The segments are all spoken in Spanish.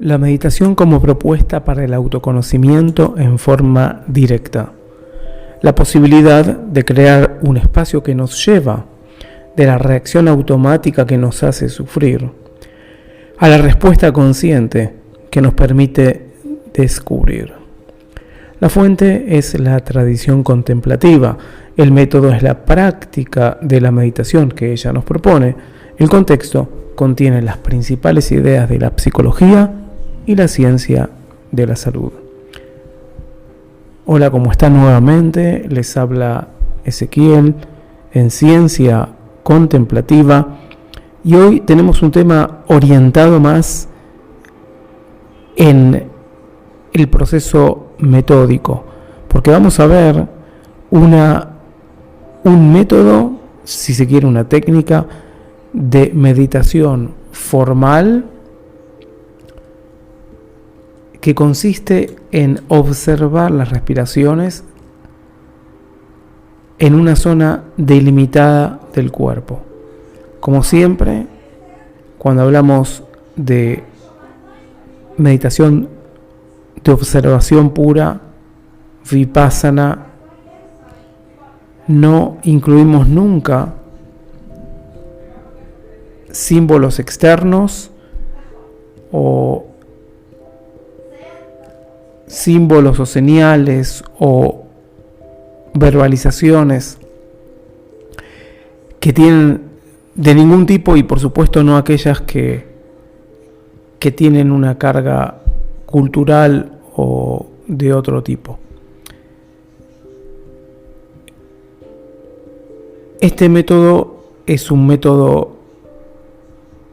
La meditación como propuesta para el autoconocimiento en forma directa. La posibilidad de crear un espacio que nos lleva de la reacción automática que nos hace sufrir a la respuesta consciente que nos permite descubrir. La fuente es la tradición contemplativa, el método es la práctica de la meditación que ella nos propone, el contexto contiene las principales ideas de la psicología y la ciencia de la salud. Hola, ¿cómo están nuevamente? Les habla Ezequiel en Ciencia Contemplativa y hoy tenemos un tema orientado más en el proceso metódico, porque vamos a ver un método, si se quiere una técnica de meditación formal que consiste en observar las respiraciones en una zona delimitada del cuerpo. Como siempre, cuando hablamos de meditación de observación pura, vipassana, no incluimos nunca símbolos externos o símbolos o señales o verbalizaciones que tienen de ningún tipo y por supuesto no aquellas que tienen una carga cultural o de otro tipo. Este método es un método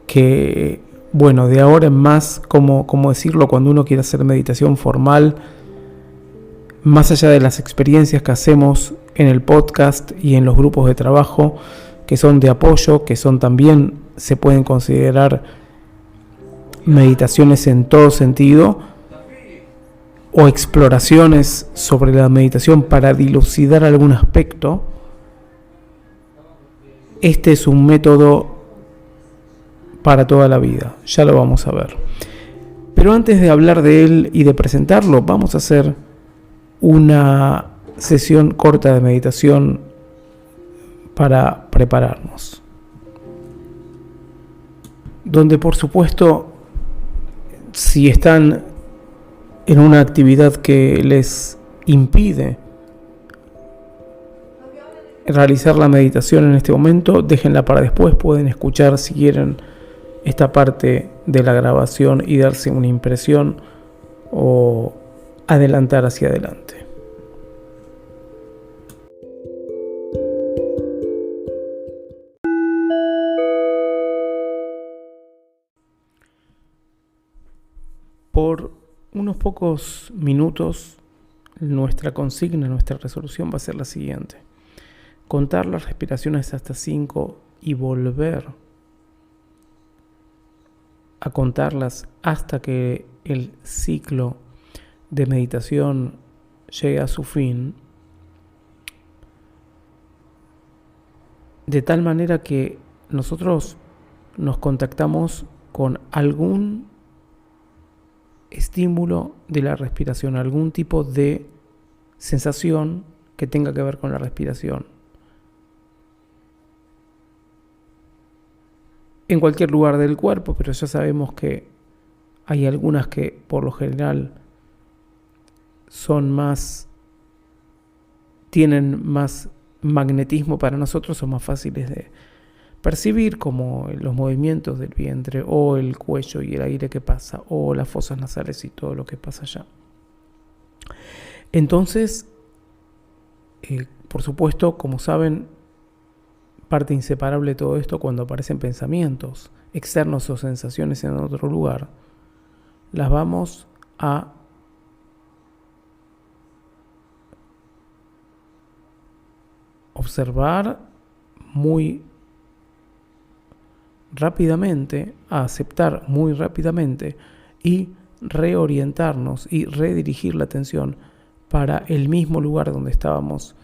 que, bueno, de ahora en más, como decirlo, cuando uno quiere hacer meditación formal, más allá de las experiencias que hacemos en el podcast y en los grupos de trabajo, que son de apoyo, que son también, se pueden considerar meditaciones en todo sentido, o exploraciones sobre la meditación para dilucidar algún aspecto. Este es un método para toda la vida, ya lo vamos a ver. Pero antes de hablar de él y de presentarlo, vamos a hacer una sesión corta de meditación para prepararnos. Donde, por supuesto, si están en una actividad que les impide realizar la meditación en este momento, déjenla para después, pueden escuchar si quieren esta parte de la grabación y darse una impresión o adelantar hacia adelante. Por unos pocos minutos, nuestra consigna, nuestra resolución va a ser la siguiente: contar las respiraciones hasta 5 y volver a contarlas hasta que el ciclo de meditación llegue a su fin, de tal manera que nosotros nos contactamos con algún estímulo de la respiración, algún tipo de sensación que tenga que ver con la respiración. En cualquier lugar del cuerpo, pero ya sabemos que hay algunas que por lo general tienen más magnetismo para nosotros, son más fáciles de percibir, como los movimientos del vientre o el cuello y el aire que pasa, o las fosas nasales y todo lo que pasa allá. Entonces, por supuesto, como saben, parte inseparable de todo esto, cuando aparecen pensamientos externos o sensaciones en otro lugar, las vamos a observar muy rápidamente, a aceptar muy rápidamente y reorientarnos y redirigir la atención para el mismo lugar donde estábamos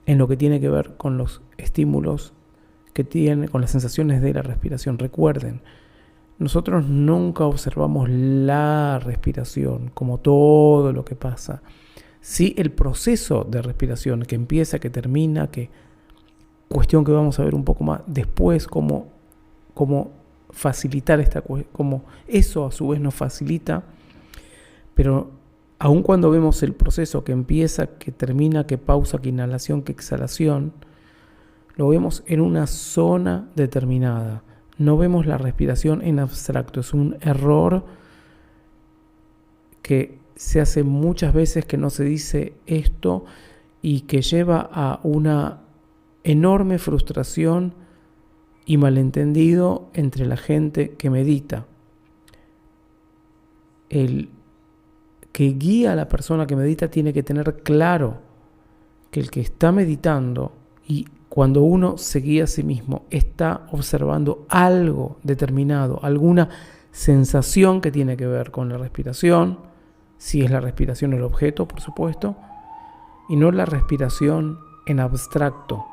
en lo que tiene que ver con los estímulos que tiene, con las sensaciones de la respiración. Recuerden, nosotros nunca observamos la respiración como todo lo que pasa. Sí, el proceso de respiración que empieza, que termina, que cuestión que vamos a ver un poco más después, cómo facilitar cómo eso a su vez nos facilita, pero aun cuando vemos el proceso que empieza, que termina, que pausa, que inhalación, que exhalación, lo vemos en una zona determinada. No vemos la respiración en abstracto. Es un error que se hace muchas veces, que no se dice esto y que lleva a una enorme frustración y malentendido entre la gente que medita. El que guía a la persona que medita tiene que tener claro que el que está meditando, y cuando uno se guía a sí mismo, está observando algo determinado, alguna sensación que tiene que ver con la respiración, si es la respiración el objeto, por supuesto, y no la respiración en abstracto.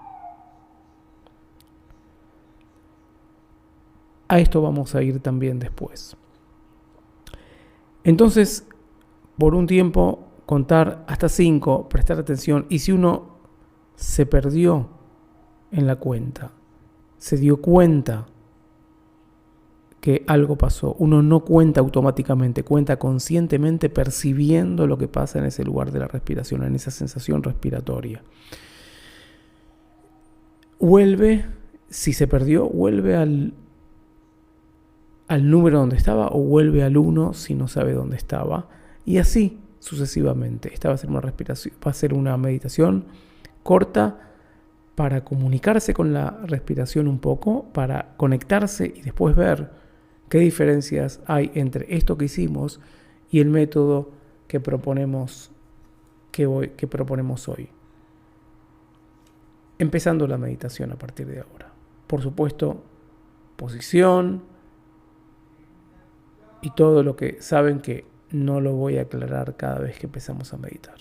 A esto vamos a ir también después. Entonces, por un tiempo, contar hasta 5, prestar atención, y si uno se perdió en la cuenta, se dio cuenta que algo pasó, uno no cuenta automáticamente, cuenta conscientemente, percibiendo lo que pasa en ese lugar de la respiración, en esa sensación respiratoria. Vuelve, si se perdió, vuelve al número donde estaba, o vuelve al 1 si no sabe dónde estaba, y así sucesivamente. Esta va a ser una respiración, va a ser una meditación corta para comunicarse con la respiración un poco, para conectarse y después ver qué diferencias hay entre esto que hicimos y el método que proponemos hoy. Empezando la meditación a partir de ahora. Por supuesto, posición y todo lo que saben que no lo voy a aclarar cada vez que empezamos a meditar.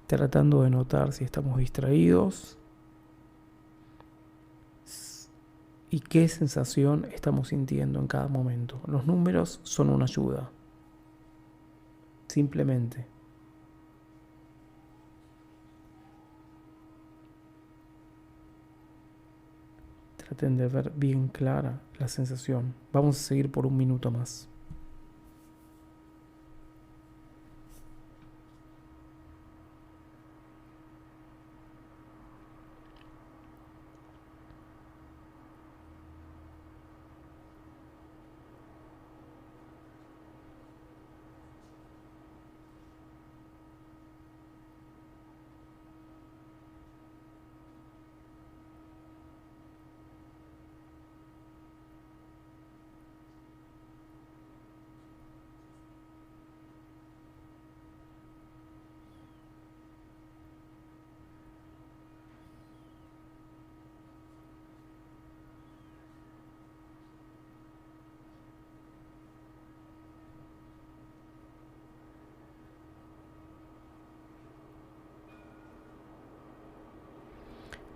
Tratando de notar si estamos distraídos y qué sensación estamos sintiendo en cada momento. Los números son una ayuda. Simplemente. Traten de ver bien clara la sensación. Vamos a seguir por un minuto más.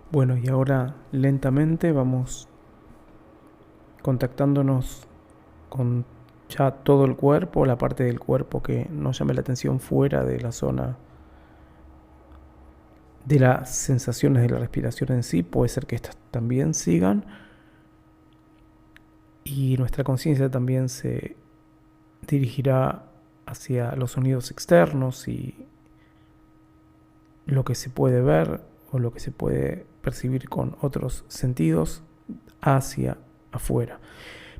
Bueno, y ahora lentamente vamos contactándonos con ya todo el cuerpo, la parte del cuerpo que nos llame la atención fuera de la zona de las sensaciones de la respiración en sí. Puede ser que estas también sigan, y nuestra conciencia también se dirigirá hacia los sonidos externos y lo que se puede ver o lo que se puede percibir con otros sentidos hacia afuera.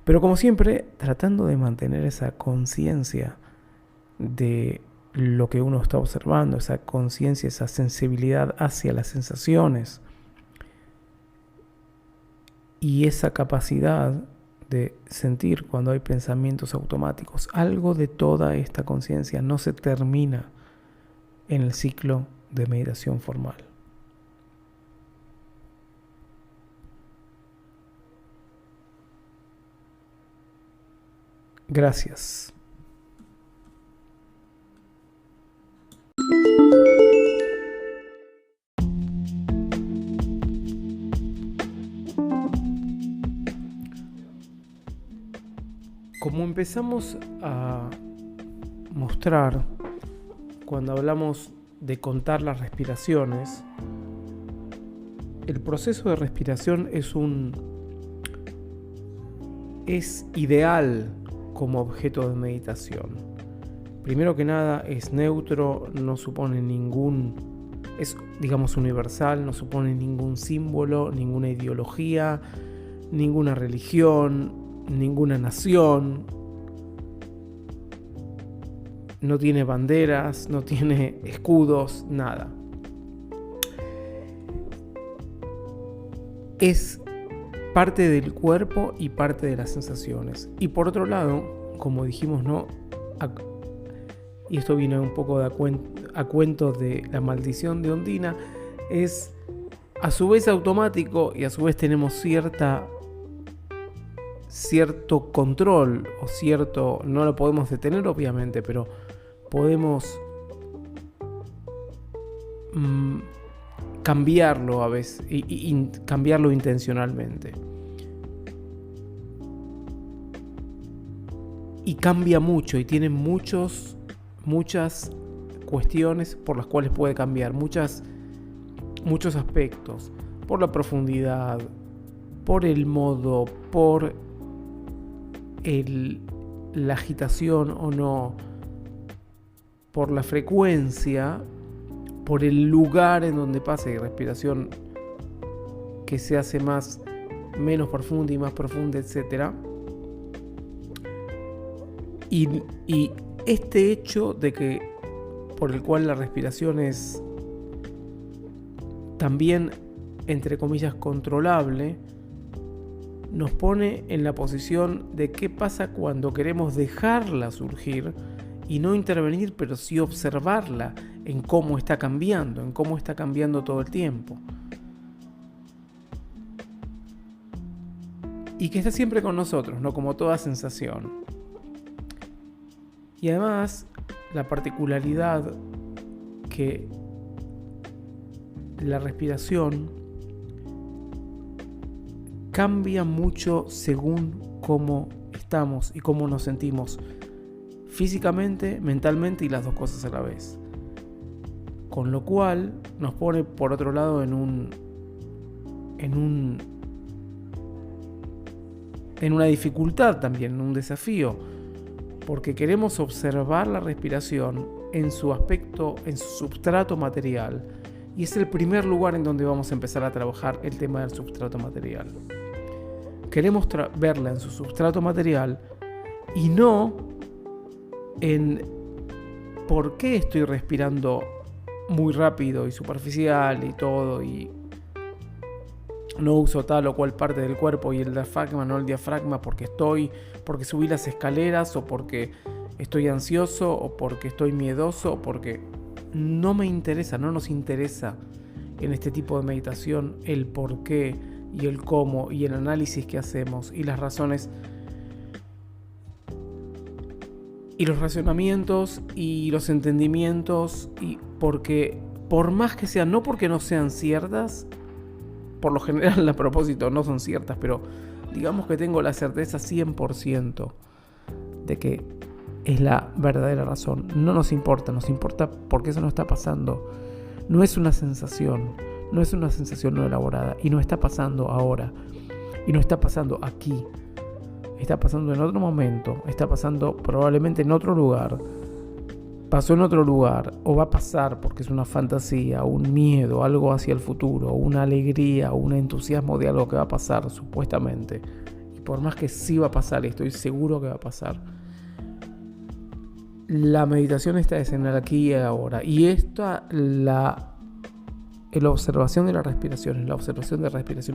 Pero como siempre, tratando de mantener esa conciencia de lo que uno está observando, esa conciencia, esa sensibilidad hacia las sensaciones y esa capacidad de sentir cuando hay pensamientos automáticos. Algo de toda esta conciencia no se termina en el ciclo de meditación formal. Gracias. Como empezamos a mostrar cuando hablamos de contar las respiraciones, el proceso de respiración es ideal como objeto de meditación. Primero que nada es neutro, no supone es digamos universal, no supone ningún símbolo, ninguna ideología, ninguna religión, ninguna nación, no tiene banderas, no tiene escudos, nada. Es parte del cuerpo y parte de las sensaciones. Y por otro lado, como dijimos, y esto viene un poco a cuento de la maldición de Ondina, es a su vez automático y a su vez tenemos cierto control o no lo podemos detener obviamente, pero podemos cambiarlo a veces y cambiarlo intencionalmente. Y cambia mucho y tiene muchas cuestiones por las cuales puede cambiar, muchos aspectos, por la profundidad, por el modo, por la agitación o no, por la frecuencia, por el lugar en donde pasa y respiración que se hace menos profunda y más profunda, etc. Y este hecho de que por el cual la respiración es también, entre comillas, controlable, nos pone en la posición de qué pasa cuando queremos dejarla surgir y no intervenir, pero sí observarla en cómo está cambiando todo el tiempo. Y que está siempre con nosotros, ¿no? Como toda sensación. Y además, la particularidad que la respiración cambia mucho según cómo estamos y cómo nos sentimos físicamente, mentalmente y las dos cosas a la vez. Con lo cual nos pone por otro lado en una dificultad también, en un desafío, porque queremos observar la respiración en su aspecto, en su substrato material, y es el primer lugar en donde vamos a empezar a trabajar el tema del substrato material. Queremos verla en su substrato material y no en por qué estoy respirando muy rápido y superficial y todo, y no uso tal o cual parte del cuerpo y el diafragma, no el diafragma, porque subí las escaleras, o porque estoy ansioso, o porque estoy miedoso, o porque no me interesa, no nos interesa en este tipo de meditación el por qué y el cómo y el análisis que hacemos y las razones y los razonamientos y los entendimientos, y porque por más que sean, no porque no sean ciertas, por lo general a propósito no son ciertas, pero digamos que tengo la certeza 100% de que es la verdadera razón. No nos importa porque eso no está pasando. No es una sensación no elaborada, y no está pasando ahora, y no está pasando aquí. Está pasando en otro momento, está pasando probablemente en otro lugar, pasó en otro lugar, o va a pasar porque es una fantasía, un miedo, algo hacia el futuro, una alegría, un entusiasmo de algo que va a pasar supuestamente, por más que sí va a pasar, y estoy seguro que va a pasar, la meditación está en el aquí y ahora. Y la observación de la respiración,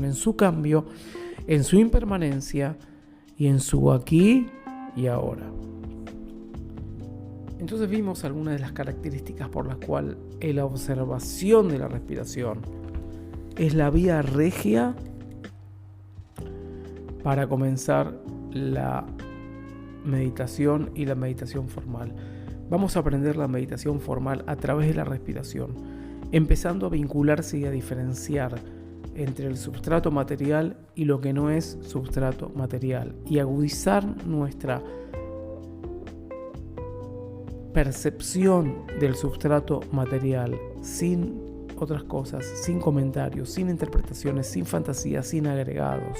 en su cambio, en su impermanencia y en su aquí y ahora. Entonces vimos algunas de las características por las cuales la observación de la respiración es la vía regia para comenzar la meditación y la meditación formal. Vamos a aprender la meditación formal a través de la respiración, empezando a vincularse y a diferenciar entre el substrato material y lo que no es substrato material, y agudizar nuestra percepción del substrato material sin otras cosas, sin comentarios, sin interpretaciones, sin fantasías, sin agregados.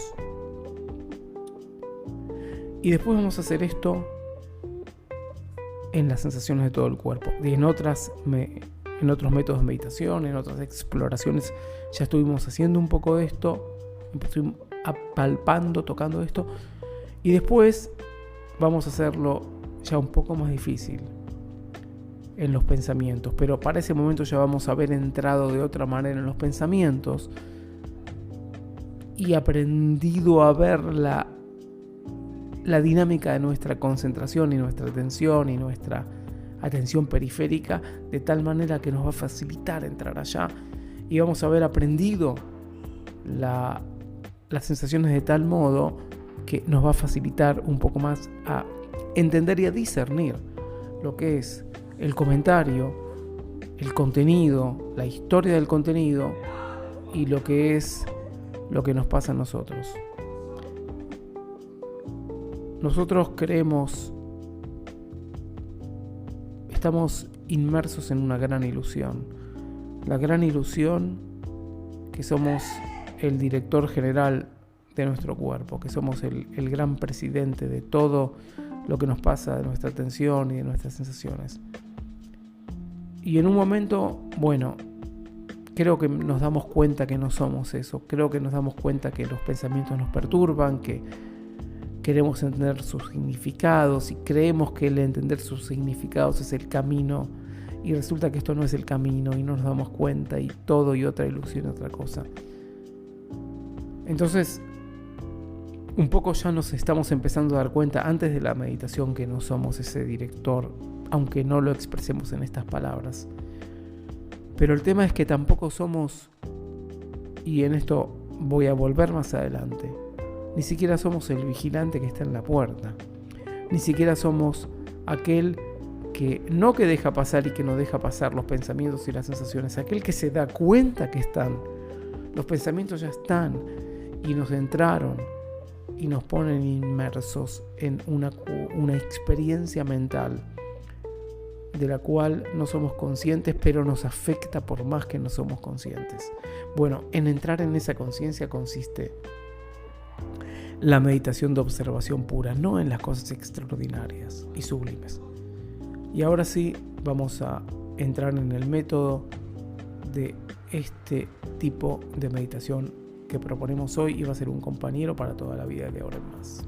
Y después vamos a hacer esto en las sensaciones de todo el cuerpo. Y en otros métodos de meditación, en otras exploraciones, ya estuvimos haciendo un poco de esto, estuvimos palpando, tocando esto. Y después vamos a hacerlo ya un poco más difícil en los pensamientos. Pero para ese momento ya vamos a haber entrado de otra manera en los pensamientos y aprendido a ver la dinámica de nuestra concentración y nuestra atención y nuestra atención periférica, de tal manera que nos va a facilitar entrar allá, y vamos a haber aprendido las sensaciones de tal modo que nos va a facilitar un poco más a entender y a discernir lo que es el comentario, el contenido, la historia del contenido y lo que es lo que nos pasa a nosotros. Nosotros estamos inmersos en una gran ilusión. La gran ilusión que somos el director general de nuestro cuerpo, que somos el gran presidente de todo lo que nos pasa, de nuestra atención y de nuestras sensaciones. Y en un momento, creo que nos damos cuenta que no somos eso. Creo que nos damos cuenta que los pensamientos nos perturban, que queremos entender sus significados y creemos que el entender sus significados es el camino, y resulta que esto no es el camino y no nos damos cuenta, y todo y otra ilusión, otra cosa. Entonces, un poco ya nos estamos empezando a dar cuenta antes de la meditación que no somos ese director, aunque no lo expresemos en estas palabras. Pero el tema es que tampoco somos, y en esto voy a volver más adelante, ni siquiera somos el vigilante que está en la puerta. Ni siquiera somos aquel que no que deja pasar y que no deja pasar los pensamientos y las sensaciones. Aquel que se da cuenta que están. Los pensamientos ya están y nos entraron y nos ponen inmersos en una experiencia mental de la cual no somos conscientes, pero nos afecta por más que no somos conscientes. Bueno, en entrar en esa conciencia consiste la meditación de observación pura, no en las cosas extraordinarias y sublimes. Y ahora sí, vamos a entrar en el método de este tipo de meditación que proponemos hoy, y va a ser un compañero para toda la vida de ahora en más.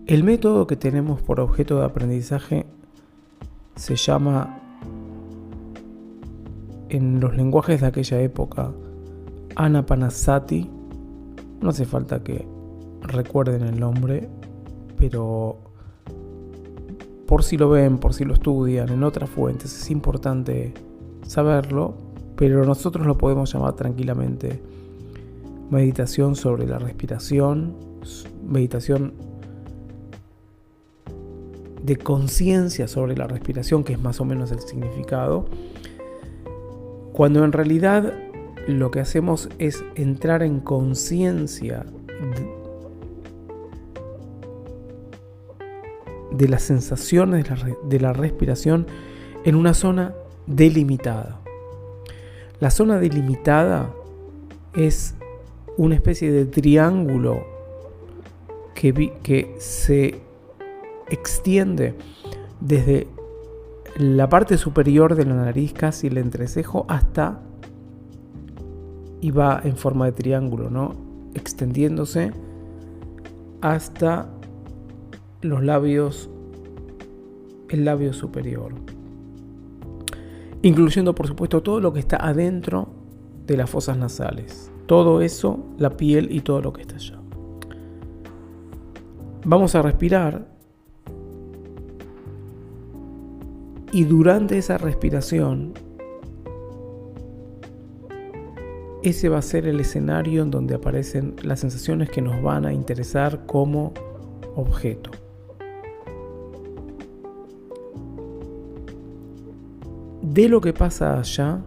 El método que tenemos por objeto de aprendizaje se llama, en los lenguajes de aquella época, Anapanasati. No hace falta que recuerden el nombre, pero por si lo ven, por si lo estudian en otras fuentes, es importante saberlo, pero nosotros lo podemos llamar tranquilamente meditación sobre la respiración, meditación de conciencia sobre la respiración, que es más o menos el significado, cuando en realidad lo que hacemos es entrar en conciencia de las sensaciones de la respiración en una zona delimitada. La zona delimitada es una especie de triángulo que se extiende desde la parte superior de la nariz, casi el entrecejo, hasta, y va en forma de triángulo, ¿no? Extendiéndose hasta los labios, el labio superior, incluyendo por supuesto todo lo que está adentro de las fosas nasales, todo eso, la piel y todo lo que está allá. Vamos a respirar y durante esa respiración, ese va a ser el escenario en donde aparecen las sensaciones que nos van a interesar como objeto. De lo que pasa allá,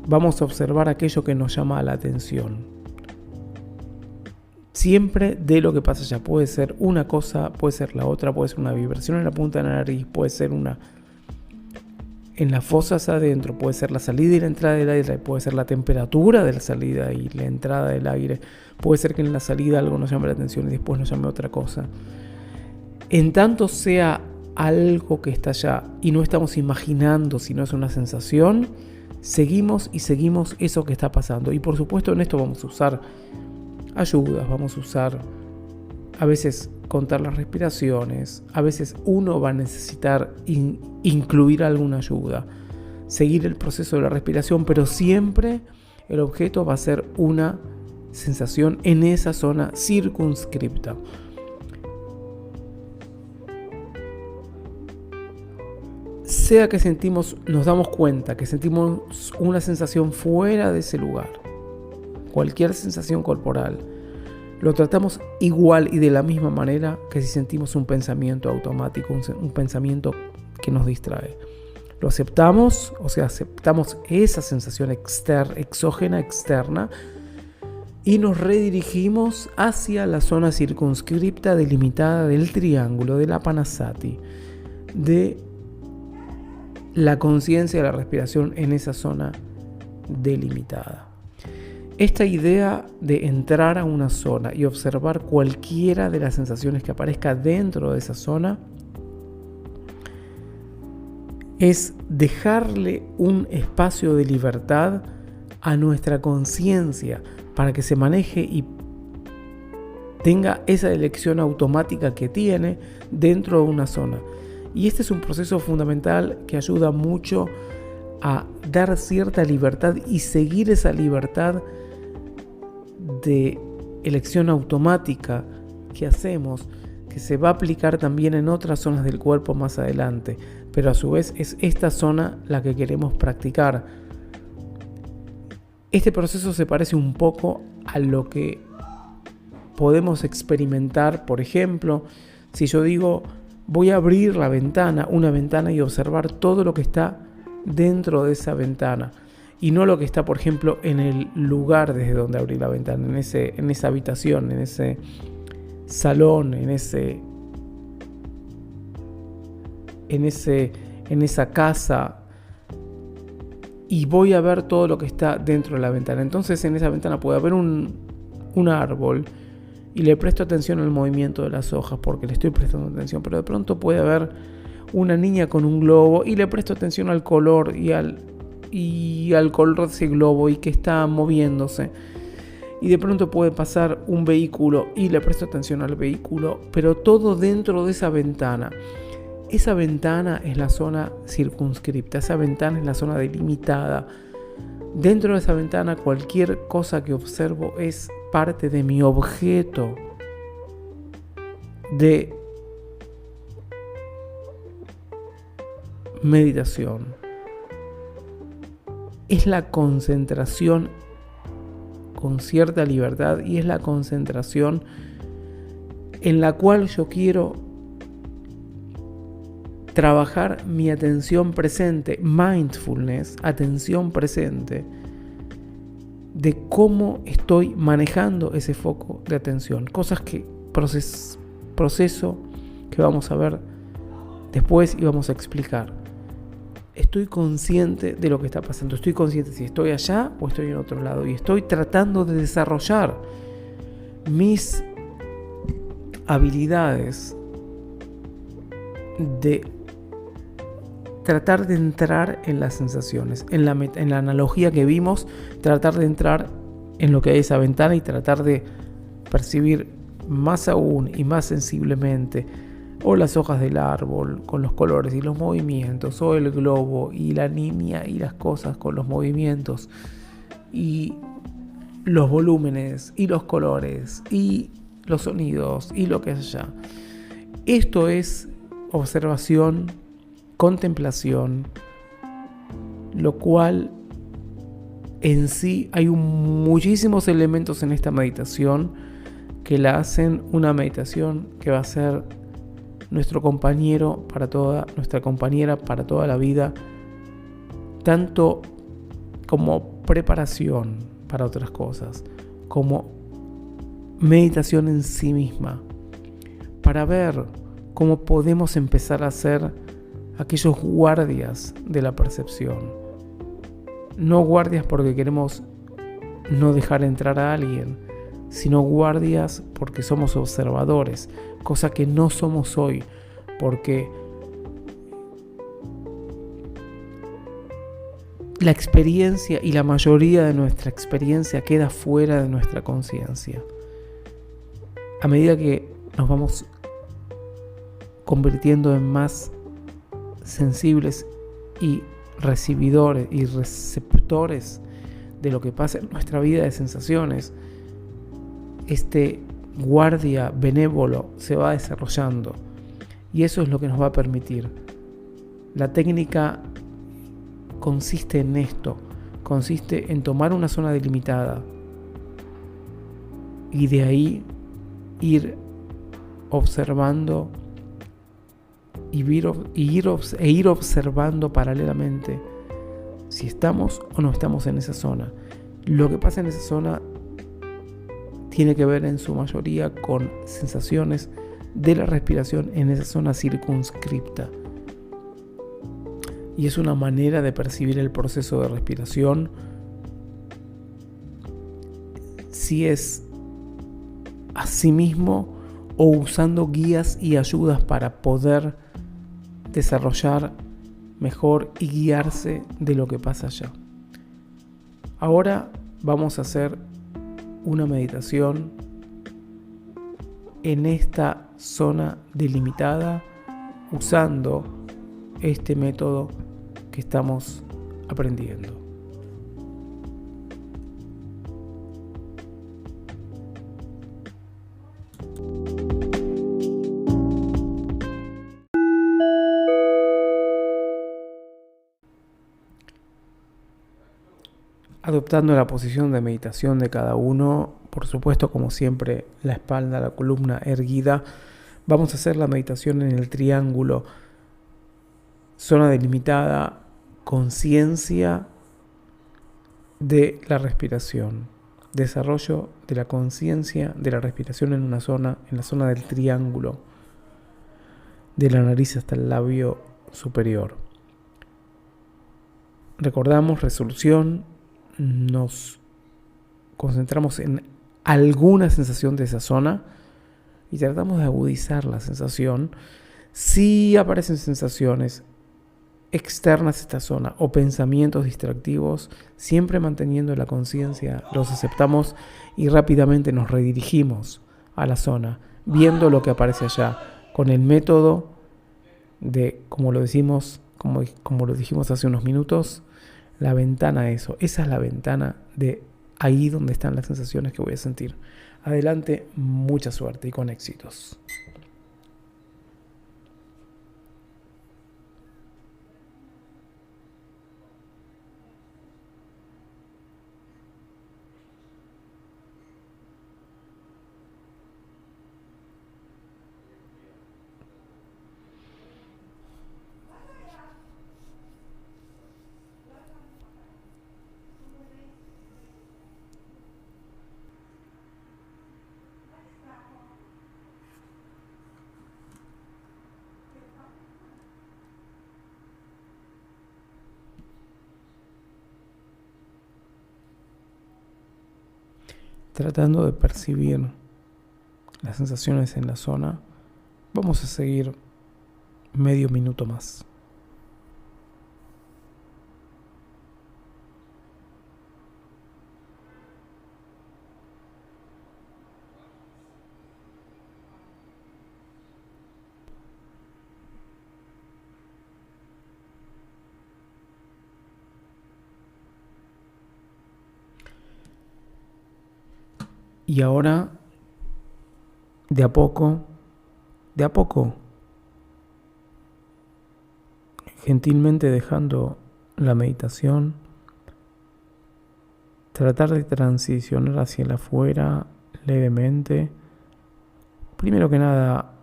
vamos a observar aquello que nos llama la atención. Siempre de lo que pasa allá. Puede ser una cosa, puede ser la otra, puede ser una vibración en la punta de la nariz, puede ser una en las fosas adentro, puede ser la salida y la entrada del aire, puede ser la temperatura de la salida y la entrada del aire, puede ser que en la salida algo nos llame la atención y después nos llame otra cosa. En tanto sea algo que está allá y no estamos imaginando, sino es una sensación, seguimos eso que está pasando. Y por supuesto en esto vamos a usar ayudas, vamos a usar a veces contar las respiraciones, a veces uno va a necesitar incluir alguna ayuda, seguir el proceso de la respiración, pero siempre el objeto va a ser una sensación en esa zona circunscripta. Sea que nos damos cuenta que sentimos una sensación fuera de ese lugar, cualquier sensación corporal, lo tratamos igual y de la misma manera que si sentimos un pensamiento automático, un pensamiento que nos distrae. Lo aceptamos, o sea, aceptamos esa sensación exógena, externa, y nos redirigimos hacia la zona circunscripta delimitada del triángulo, de la Panasati, de la conciencia de la respiración en esa zona delimitada. Esta idea de entrar a una zona y observar cualquiera de las sensaciones que aparezca dentro de esa zona es dejarle un espacio de libertad a nuestra conciencia para que se maneje y tenga esa elección automática que tiene dentro de una zona. Y este es un proceso fundamental que ayuda mucho a dar cierta libertad y seguir esa libertad de elección automática que hacemos, que se va a aplicar también en otras zonas del cuerpo más adelante, pero a su vez es esta zona la que queremos practicar. Este proceso se parece un poco a lo que podemos experimentar, por ejemplo, si yo digo voy a abrir una ventana y observar todo lo que está dentro de esa ventana. Y no lo que está, por ejemplo, en el lugar desde donde abrí la ventana, en esa habitación, en ese salón, en esa casa. Y voy a ver todo lo que está dentro de la ventana. Entonces en esa ventana puede haber un árbol y le presto atención al movimiento de las hojas porque le estoy prestando atención. Pero de pronto puede haber una niña con un globo y le presto atención al color y al color de ese globo y que está moviéndose. Y de pronto puede pasar un vehículo y le presto atención al vehículo, pero todo dentro de esa ventana. Esa ventana es la zona circunscripta, esa ventana es la zona delimitada. Dentro de esa ventana cualquier cosa que observo es parte de mi objeto de meditación. Es la concentración con cierta libertad y es la concentración en la cual yo quiero trabajar mi atención presente, mindfulness, atención presente, de cómo estoy manejando ese foco de atención. Cosas que proceso que vamos a ver después y vamos a explicar. estoy consciente de lo que está pasando. Estoy consciente si estoy allá o estoy en otro lado. Y estoy tratando de desarrollar mis habilidades de tratar de entrar en las sensaciones, en la analogía que vimos, tratar de entrar en lo que hay esa ventana y tratar de percibir más aún y más sensiblemente o las hojas del árbol con los colores y los movimientos, o el globo y la niña y las cosas con los movimientos y los volúmenes y los colores y los sonidos y lo que es allá. Esto es observación, contemplación, lo cual en sí hay muchísimos elementos en esta meditación que la hacen una meditación que va a ser nuestra compañera para toda la vida, tanto como preparación para otras cosas, como meditación en sí misma, para ver cómo podemos empezar a ser aquellos guardias de la percepción. No guardias porque queremos no dejar entrar a alguien, sino guardias porque somos observadores, cosa que no somos hoy, porque la experiencia y la mayoría de nuestra experiencia queda fuera de nuestra conciencia. A medida que nos vamos convirtiendo en más sensibles y recibidores y receptores de lo que pasa en nuestra vida de sensaciones, este guardia benévolo se va desarrollando y eso es lo que nos va a permitir. La técnica consiste en esto, consiste en tomar una zona delimitada y de ahí ir observando e ir observando paralelamente si estamos o no estamos en esa zona. Lo que pasa en esa zona tiene que ver en su mayoría con sensaciones de la respiración en esa zona circunscripta. Y es una manera de percibir el proceso de respiración. Si es a sí mismo o usando guías y ayudas para poder desarrollar mejor y guiarse de lo que pasa allá. Ahora vamos a hacer una meditación en esta zona delimitada usando este método que estamos aprendiendo. Adoptando la posición de meditación de cada uno, por supuesto, como siempre, la espalda, la columna erguida. Vamos a hacer la meditación en el triángulo, zona delimitada, conciencia de la respiración, desarrollo de la conciencia de la respiración en la zona del triángulo, de la nariz hasta el labio superior. Recordamos resolución. Nos concentramos en alguna sensación de esa zona y tratamos de agudizar la sensación. Si aparecen sensaciones externas a esta zona o pensamientos distractivos, siempre manteniendo la conciencia, los aceptamos y rápidamente nos redirigimos a la zona, viendo lo que aparece allá, con el método de, como lo dijimos hace unos minutos, la ventana, esa es la ventana de ahí donde están las sensaciones que voy a sentir. Adelante, mucha suerte y con éxitos. tratando de percibir las sensaciones en la zona. Vamos a seguir medio minuto más. Y ahora, de a poco, gentilmente dejando la meditación, tratar de transicionar hacia el afuera levemente, primero que nada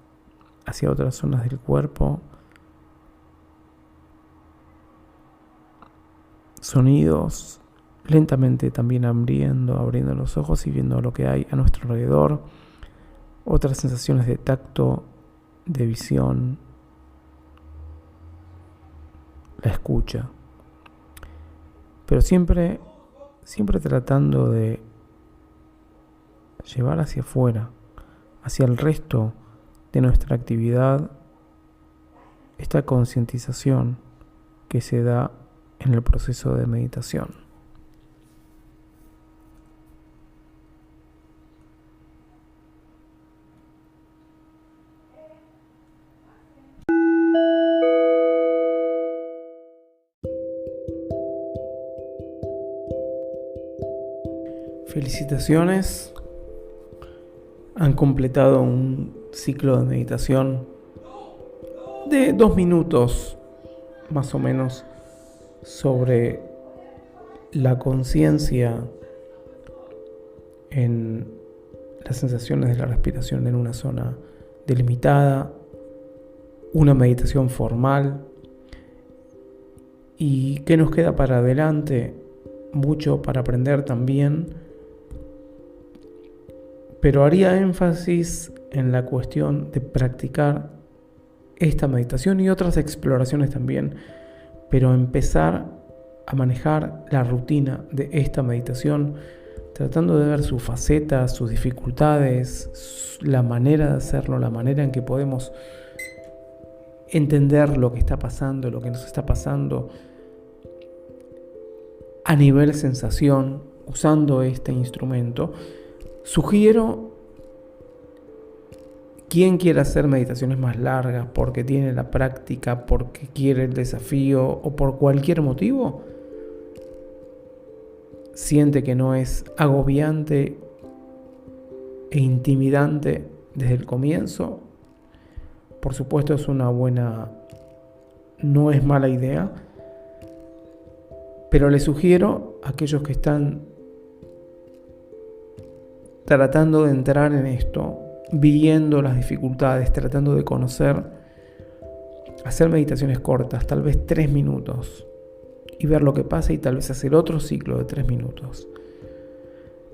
hacia otras zonas del cuerpo, sonidos, lentamente también abriendo los ojos y viendo lo que hay a nuestro alrededor, otras sensaciones de tacto, de visión, la escucha, pero siempre tratando de llevar hacia afuera, hacia el resto de nuestra actividad, esta concientización que se da en el proceso de meditación. Felicitaciones, han completado un ciclo de meditación de 2 minutos más o menos sobre la conciencia en las sensaciones de la respiración en una zona delimitada, una meditación formal. ¿Y qué nos queda para adelante? Mucho para aprender también. Pero haría énfasis en la cuestión de practicar esta meditación y otras exploraciones también, pero empezar a manejar la rutina de esta meditación, tratando de ver sus facetas, sus dificultades, la manera de hacerlo, la manera en que podemos entender lo que está pasando, lo que nos está pasando a nivel sensación, usando este instrumento. Sugiero, quien quiera hacer meditaciones más largas porque tiene la práctica, porque quiere el desafío o por cualquier motivo, siente que no es agobiante e intimidante desde el comienzo, por supuesto no es mala idea, pero les sugiero a aquellos que están tratando de entrar en esto, viendo las dificultades, tratando de conocer, hacer meditaciones cortas, tal vez 3 minutos, y ver lo que pasa y tal vez hacer otro ciclo de 3 minutos.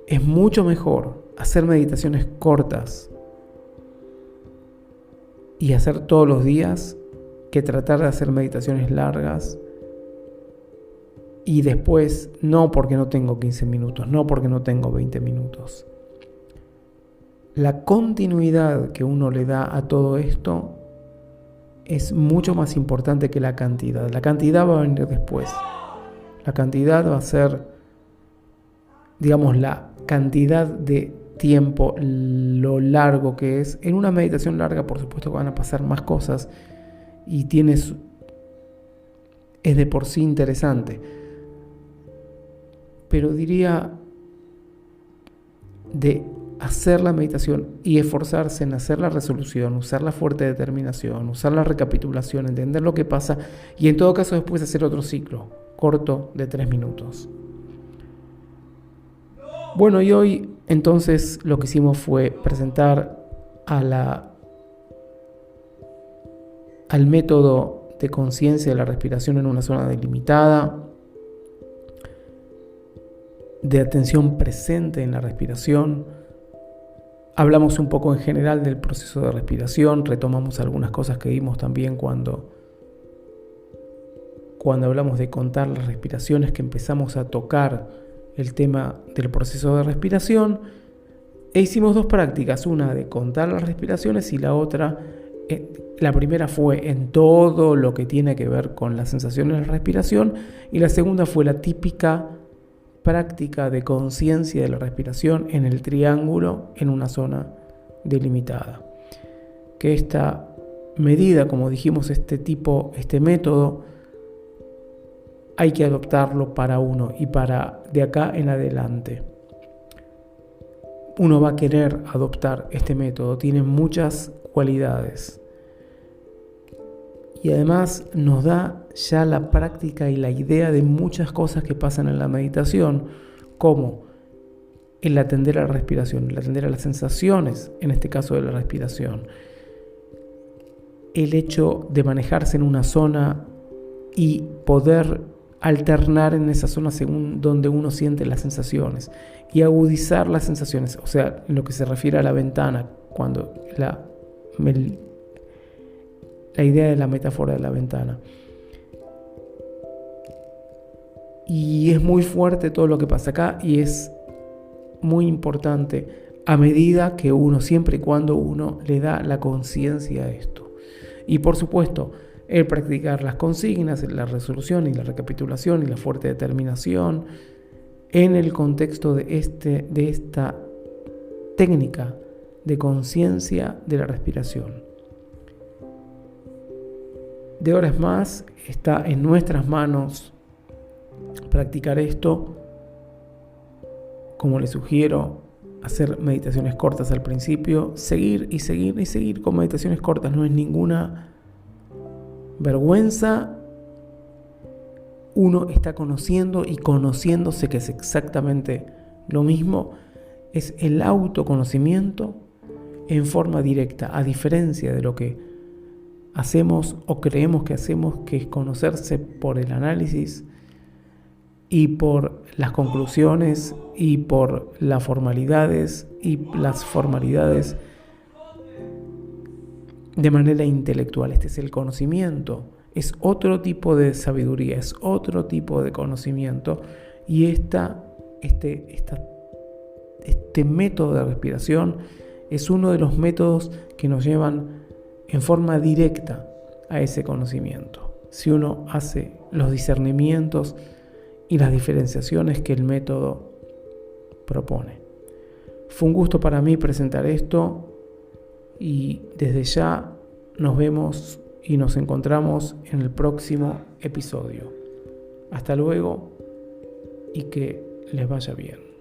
Es mucho mejor hacer meditaciones cortas y hacer todos los días que tratar de hacer meditaciones largas y después, no porque no tengo 15 minutos, no porque no tengo 20 minutos. La continuidad que uno le da a todo esto es mucho más importante que la cantidad. La cantidad va a venir después. La cantidad va a ser, digamos, la cantidad de tiempo, lo largo que es. En una meditación larga, por supuesto, van a pasar más cosas y es de por sí interesante. Pero diría de hacer la meditación y esforzarse en hacer la resolución, usar la fuerte determinación, usar la recapitulación, entender lo que pasa y en todo caso después hacer otro ciclo corto de 3 minutos. Bueno, y hoy entonces lo que hicimos fue presentar al método de conciencia de la respiración en una zona delimitada, de atención presente en la respiración. Hablamos un poco en general del proceso de respiración, retomamos algunas cosas que vimos también cuando hablamos de contar las respiraciones, que empezamos a tocar el tema del proceso de respiración, E hicimos 2 prácticas, una de contar las respiraciones y la otra, la primera fue en todo lo que tiene que ver con las sensaciones de la respiración, y la segunda fue la típica práctica de conciencia de la respiración en el triángulo en una zona delimitada. Que esta medida, como dijimos, este método, hay que adoptarlo para uno y para de acá en adelante. Uno va a querer adoptar este método, tiene muchas cualidades. Y además nos da ya la práctica y la idea de muchas cosas que pasan en la meditación, como el atender a la respiración, el atender a las sensaciones, en este caso de la respiración. El hecho de manejarse en una zona y poder alternar en esa zona según donde uno siente las sensaciones y agudizar las sensaciones, o sea, en lo que se refiere a la ventana, cuando la idea de la metáfora de la ventana. Y es muy fuerte todo lo que pasa acá y es muy importante a medida que uno, siempre y cuando uno le da la conciencia a esto. Y por supuesto, el practicar las consignas, la resolución y la recapitulación y la fuerte determinación en el contexto de esta técnica de conciencia de la respiración. De horas más, está en nuestras manos practicar esto. Como les sugiero, hacer meditaciones cortas al principio, seguir con meditaciones cortas, no es ninguna vergüenza. Uno está conociendo y conociéndose, que es exactamente lo mismo, es el autoconocimiento en forma directa, a diferencia de lo que hacemos o creemos que hacemos, que es conocerse por el análisis y por las conclusiones y por las formalidades de manera intelectual. Este es el conocimiento, es otro tipo de sabiduría, es otro tipo de conocimiento, y este método de respiración es uno de los métodos que nos llevan en forma directa a ese conocimiento, si uno hace los discernimientos y las diferenciaciones que el método propone. Fue un gusto para mí presentar esto y desde ya nos vemos y nos encontramos en el próximo episodio. Hasta luego y que les vaya bien.